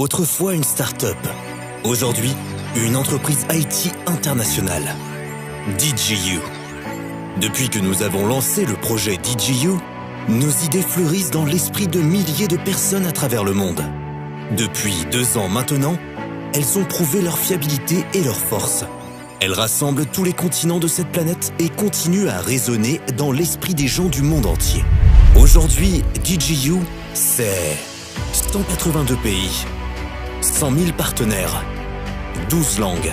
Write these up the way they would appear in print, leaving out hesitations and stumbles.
Autrefois une start-up, aujourd'hui une entreprise IT internationale. DigiU. Depuis que nous avons lancé le projet DigiU, nos idées fleurissent dans l'esprit de milliers de personnes à travers le monde. Depuis 2 ans maintenant, elles ont prouvé leur fiabilité et leur force. Elles rassemblent tous les continents de cette planète et continuent à résonner dans l'esprit des gens du monde entier. Aujourd'hui, DigiU, c'est 182 pays, 100 000 partenaires, 12 langues.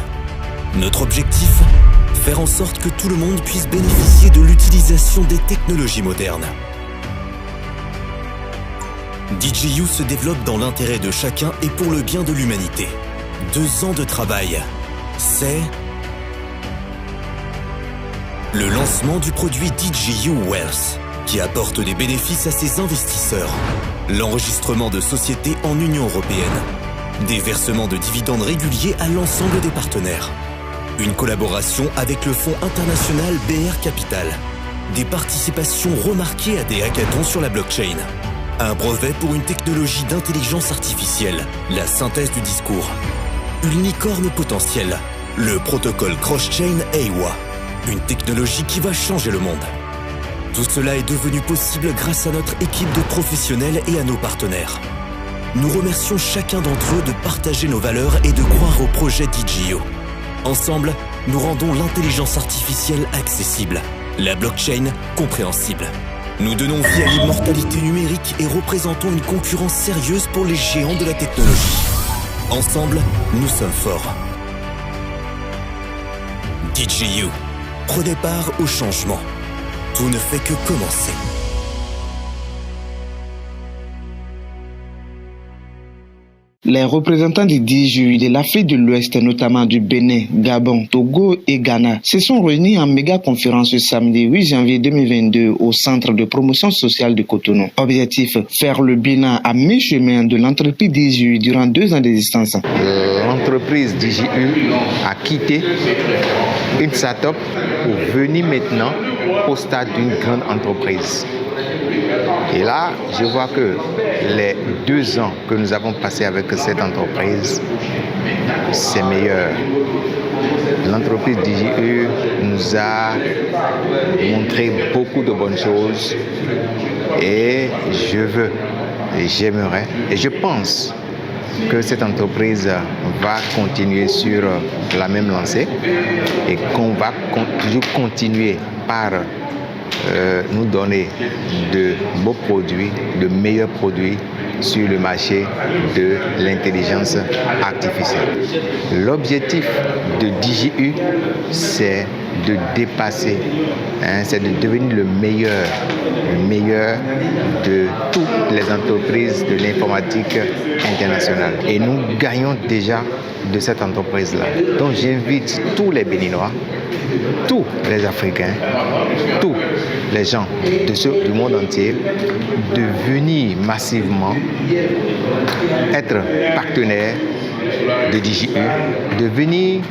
Notre objectif ? Faire en sorte que tout le monde puisse bénéficier de l'utilisation des technologies modernes. DigiU se développe dans l'intérêt de chacun et pour le bien de l'humanité. 2 ans de travail, c'est le lancement du produit DigiU Wealth, qui apporte des bénéfices à ses investisseurs. L'enregistrement de sociétés en Union européenne. Des versements de dividendes réguliers à l'ensemble des partenaires. Une collaboration avec le fonds international BR Capital. Des participations remarquées à des hackathons sur la blockchain. Un brevet pour une technologie d'intelligence artificielle, la synthèse du discours. Une licorne potentielle, le protocole cross-chain AWA. Une technologie qui va changer le monde. Tout cela est devenu possible grâce à notre équipe de professionnels et à nos partenaires. Nous remercions chacun d'entre eux de partager nos valeurs et de croire au projet DigiU. Ensemble, nous rendons l'intelligence artificielle accessible, la blockchain compréhensible. Nous donnons vie à l'immortalité numérique et représentons une concurrence sérieuse pour les géants de la technologie. Ensemble, nous sommes forts. DigiU. Prenez part au changement. Tout ne fait que commencer. Les représentants du DigiU de l'Afrique de l'Ouest, notamment du Bénin, Gabon, Togo et Ghana, se sont réunis en méga conférence ce samedi 8 janvier 2022 au Centre de promotion sociale de Cotonou. Objectif, faire le bilan à mi-chemin de l'entreprise DigiU durant 2 ans d'existence. L'entreprise DigiU a quitté une start-up pour venir maintenant au stade d'une grande entreprise. Et là, je vois que les 2 ans que nous avons passés avec cette entreprise, c'est meilleur. L'entreprise DigiU nous a montré beaucoup de bonnes choses et je veux, et j'aimerais, et je pense que cette entreprise va continuer sur la même lancée et qu'on va toujours continuer par nous donner de beaux produits, de meilleurs produits sur le marché de l'intelligence artificielle. L'objectif de DigiU, c'est de dépasser, c'est de devenir le meilleur de toutes les entreprises de l'informatique internationale. Et nous gagnons déjà de cette entreprise-là. Donc j'invite tous les Béninois, tous les Africains, tous les gens du monde entier de venir massivement être partenaires de DigiU, de venir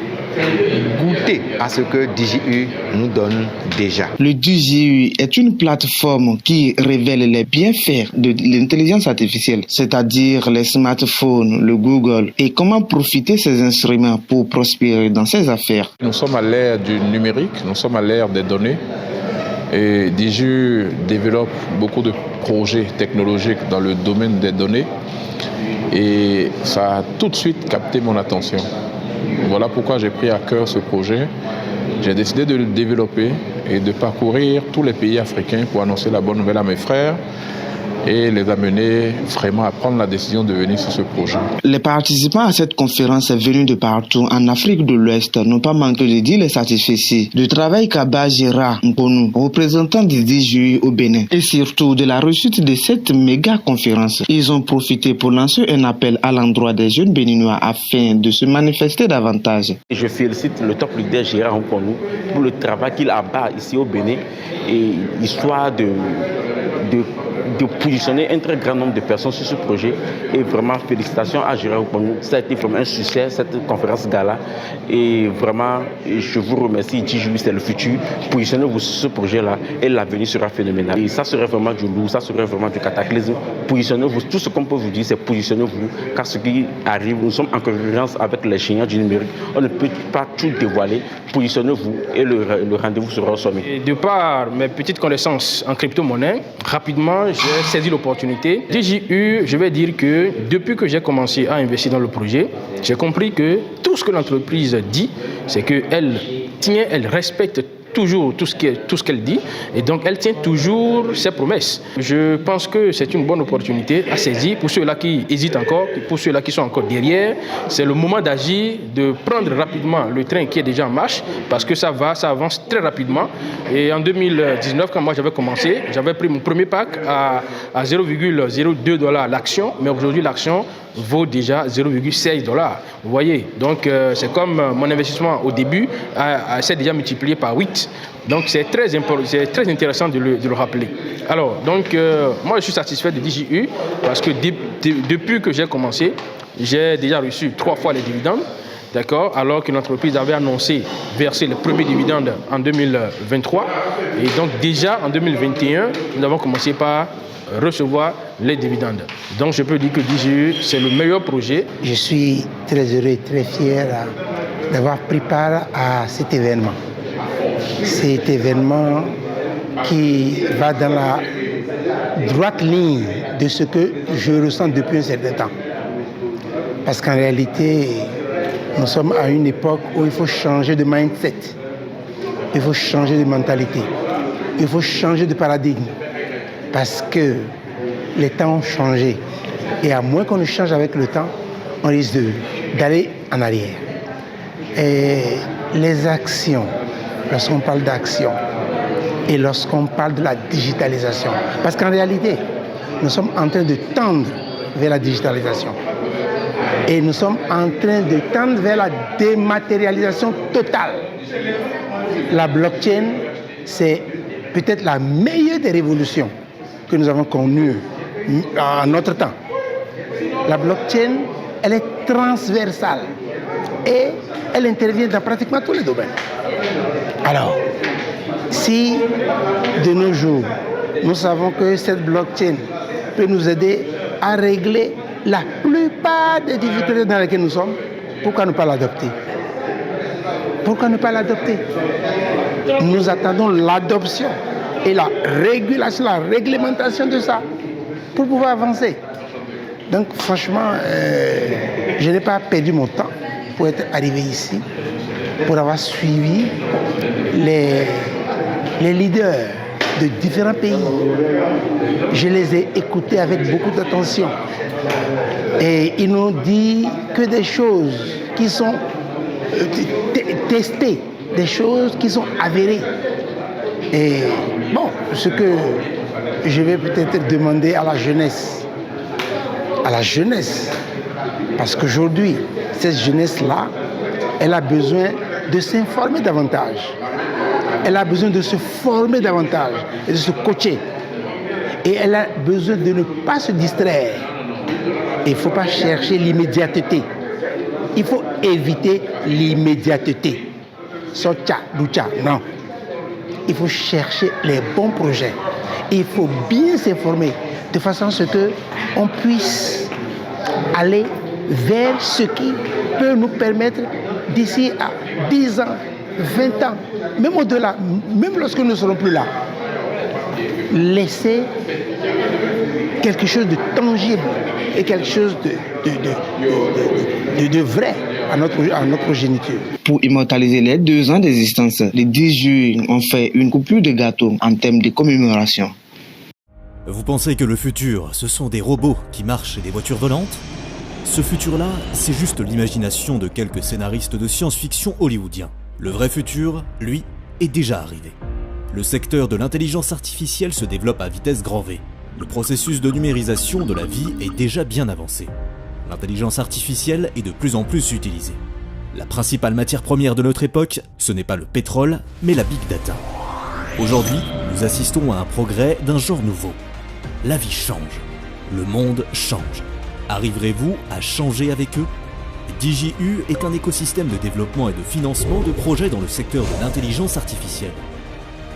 goûter à ce que DigiU nous donne déjà. Le DigiU est une plateforme qui révèle les bienfaits de l'intelligence artificielle, c'est-à-dire les smartphones, le Google, et comment profiter de ces instruments pour prospérer dans ses affaires. Nous sommes à l'ère du numérique, nous sommes à l'ère des données. Et DigiU développe beaucoup de projets technologiques dans le domaine des données. Et ça a tout de suite capté mon attention. Voilà pourquoi j'ai pris à cœur ce projet. J'ai décidé de le développer et de parcourir tous les pays africains pour annoncer la bonne nouvelle à mes frères et les amener vraiment à prendre la décision de venir sur ce projet. Les participants à cette conférence venus de partout en Afrique de l'Ouest n'ont pas manqué de dire les satisfaits du travail qu'a Gérard Mponou, représentant du DigiU au Bénin, et surtout de la réussite de cette méga conférence. Ils ont profité pour lancer un appel à l'endroit des jeunes béninois afin de se manifester davantage. Je félicite le top leader Gérard Mponou pour le travail qu'il abat ici au Bénin et histoire de positionner un très grand nombre de personnes sur ce projet. Et vraiment, félicitations à Gérard Oponou. Ça a été vraiment un succès, cette conférence gala. Et vraiment, je vous remercie. DJU, c'est le futur. Positionnez-vous sur ce projet-là et l'avenir sera phénoménal. Et ça serait vraiment du lourd, ça serait vraiment du cataclysme. Positionnez-vous. Tout ce qu'on peut vous dire, c'est positionnez-vous. Car ce qui arrive, nous sommes en concurrence avec les géants du numérique. On ne peut pas tout dévoiler. Positionnez-vous et le rendez-vous sera au sommet. Et de par mes petites connaissances en crypto-monnaie, rapidement, j'ai saisi l'opportunité. DJU, je vais dire que depuis que j'ai commencé à investir dans le projet, j'ai compris que tout ce que l'entreprise dit, c'est qu'elle tient, elle respecte toujours tout ce qu'elle dit et donc elle tient toujours ses promesses. Je pense que c'est une bonne opportunité à saisir pour ceux-là qui hésitent encore, pour ceux-là qui sont encore derrière. C'est le moment d'agir, de prendre rapidement le train qui est déjà en marche parce que ça avance très rapidement. Et en 2019, quand moi j'avais commencé, j'avais pris mon premier pack à 0,02$ l'action, mais aujourd'hui l'action vaut déjà 0,16$. Vous voyez, donc c'est comme mon investissement au début s'est déjà multiplié par 8. Donc c'est très intéressant de le rappeler. Alors, donc moi je suis satisfait de DJU parce que depuis que j'ai commencé, j'ai déjà reçu 3 fois les dividendes. D'accord, alors que l'entreprise avait annoncé verser les premiers dividendes en 2023. Et donc déjà en 2021, nous avons commencé par recevoir les dividendes. Donc je peux dire que DJU, c'est le meilleur projet. Je suis très heureux et très fier d'avoir pris part à cet événement. Cet événement qui va dans la droite ligne de ce que je ressens depuis un certain temps. Parce qu'en réalité, nous sommes à une époque où il faut changer de mindset, il faut changer de mentalité, il faut changer de paradigme. Parce que les temps ont changé. Et à moins qu'on ne change avec le temps, on risque d'aller en arrière. Et les actions, lorsqu'on parle d'action et lorsqu'on parle de la digitalisation, parce qu'en réalité, nous sommes en train de tendre vers la digitalisation. Et nous sommes en train de tendre vers la dématérialisation totale. La blockchain, c'est peut-être la meilleure des révolutions que nous avons connues en notre temps. La blockchain, elle est transversale et elle intervient dans pratiquement tous les domaines. Alors, si de nos jours, nous savons que cette blockchain peut nous aider à régler la plupart des difficultés dans lesquelles nous sommes, pourquoi ne pas l'adopter? Pourquoi ne pas l'adopter? Nous attendons l'adoption et la régulation, la réglementation de ça pour pouvoir avancer. Donc franchement, je n'ai pas perdu mon temps pour être arrivé ici, pour avoir suivi les leaders de différents pays. Je les ai écoutés avec beaucoup d'attention. Et ils n'ont dit que des choses qui sont testées, des choses qui sont avérées. Et bon, ce que je vais peut-être demander à la jeunesse, parce qu'aujourd'hui, cette jeunesse-là, elle a besoin de s'informer davantage. Elle a besoin de se former davantage et de se coacher. Et elle a besoin de ne pas se distraire. Il ne faut pas chercher l'immédiateté. Il faut éviter l'immédiateté. Socha, doucha, non. Il faut chercher les bons projets. Il faut bien s'informer de façon à ce qu'on puisse aller vers ce qui peut nous permettre d'ici à 10 ans, 20 ans, même au-delà, même lorsque nous ne serons plus là, laisser quelque chose de tangible et quelque chose de vrai à notre progéniture. Pour immortaliser les 2 ans d'existence, les 10 juillet ont fait une coupure de gâteau en termes de commémoration. Vous pensez que le futur, ce sont des robots qui marchent et des voitures volantes? Ce futur-là, c'est juste l'imagination de quelques scénaristes de science-fiction hollywoodiens. Le vrai futur, lui, est déjà arrivé. Le secteur de l'intelligence artificielle se développe à vitesse grand V. Le processus de numérisation de la vie est déjà bien avancé. L'intelligence artificielle est de plus en plus utilisée. La principale matière première de notre époque, ce n'est pas le pétrole, mais la big data. Aujourd'hui, nous assistons à un progrès d'un genre nouveau. la vie change. Le monde change. Arriverez-vous à changer avec eux? DigiU est un écosystème de développement et de financement de projets dans le secteur de l'intelligence artificielle.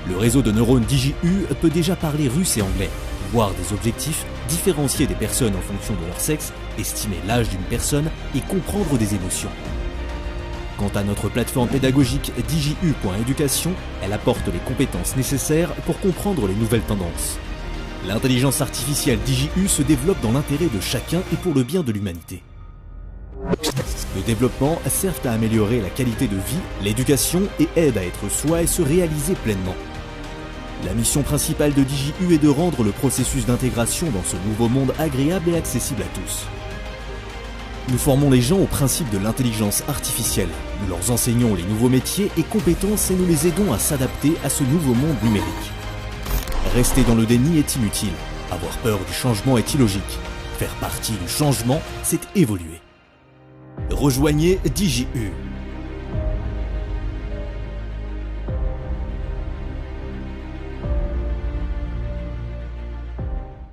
Le réseau de neurones DigiU peut déjà parler russe et anglais, voir des objectifs, différencier des personnes en fonction de leur sexe, estimer l'âge d'une personne et comprendre des émotions. Quant à notre plateforme pédagogique DigiU.Éducation, elle apporte les compétences nécessaires pour comprendre les nouvelles tendances. L'intelligence artificielle DigiU se développe dans l'intérêt de chacun et pour le bien de l'humanité. Le développement sert à améliorer la qualité de vie, l'éducation et aide à être soi et se réaliser pleinement. La mission principale de DigiU est de rendre le processus d'intégration dans ce nouveau monde agréable et accessible à tous. Nous formons les gens au principe de l'intelligence artificielle. Nous leur enseignons les nouveaux métiers et compétences et nous les aidons à s'adapter à ce nouveau monde numérique. Rester dans le déni est inutile. Avoir peur du changement est illogique. Faire partie du changement, c'est évoluer. Rejoignez DigiU.